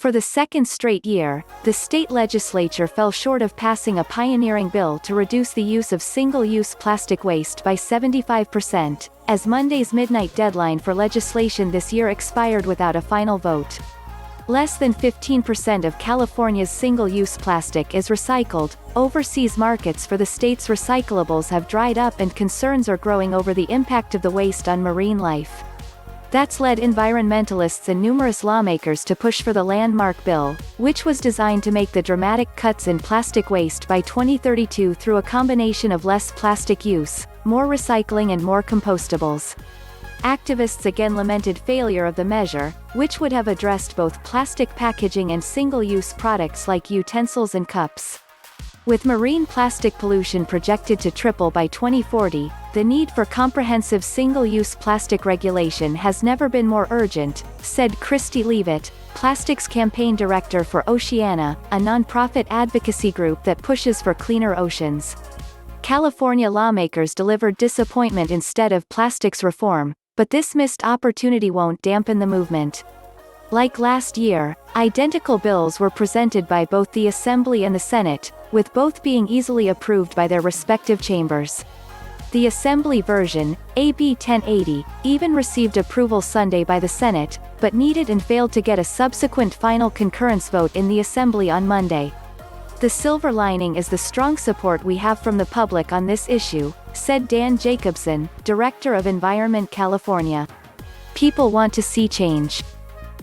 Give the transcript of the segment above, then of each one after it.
For the second straight year, the state legislature fell short of passing a pioneering bill to reduce the use of single-use plastic waste by 75%, as Monday's midnight deadline for legislation this year expired without a final vote. Less than 15% of California's single-use plastic is recycled. Overseas markets for the state's recyclables have dried up and concerns are growing over the impact of the waste on marine life. That's led environmentalists and numerous lawmakers to push for the landmark bill, which was designed to make the dramatic cuts in plastic waste by 2032 through a combination of less plastic use, more recycling and more compostables. Activists again lamented failure of the measure, which would have addressed both plastic packaging and single-use products like utensils and cups. With marine plastic pollution projected to triple by 2040, the need for comprehensive single-use plastic regulation has never been more urgent, said Christy Leavit, plastics campaign director for Oceana, a nonprofit advocacy group that pushes for cleaner oceans. California lawmakers delivered disappointment instead of plastics reform, but this missed opportunity won't dampen the movement. Like last year, identical bills were presented by both the Assembly and the Senate, with both being easily approved by their respective chambers. The Assembly version, AB 1080, even received approval Sunday by the Senate, but needed and failed to get a subsequent final concurrence vote in the Assembly on Monday. The silver lining is the strong support we have from the public on this issue, said Dan Jacobson, Director of Environment California. People want to see change.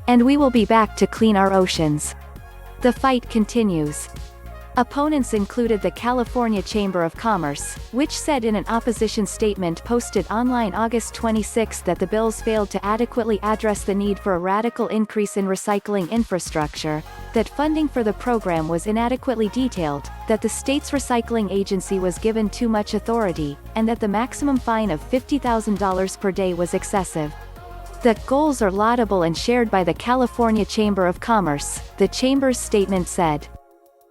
And we will be back to clean our oceans. The fight continues. Opponents included the California Chamber of Commerce, which said in an opposition statement posted online August 26 that the bills failed to adequately address the need for a radical increase in recycling infrastructure, that funding for the program was inadequately detailed, that the state's recycling agency was given too much authority, and that the maximum fine of $50,000 per day was excessive. The goals are laudable and shared by the California Chamber of Commerce, the Chamber's statement said.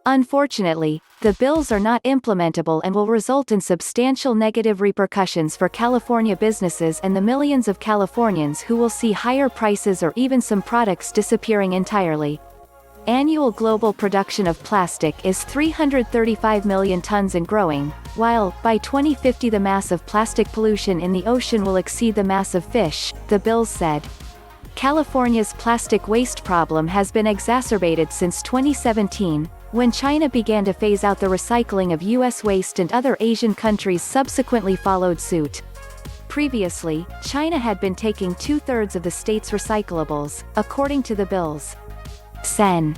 Unfortunately, the bills are not implementable and will result in substantial negative repercussions for California businesses and the millions of Californians who will see higher prices or even some products disappearing entirely. Annual global production of plastic is 335 million tons and growing, while, by 2050 the mass of plastic pollution in the ocean will exceed the mass of fish, the bills said. California's plastic waste problem has been exacerbated since 2017, when China began to phase out the recycling of U.S. waste and other Asian countries subsequently followed suit. Previously, China had been taking 2/3 of the state's recyclables, according to the bills. Sen.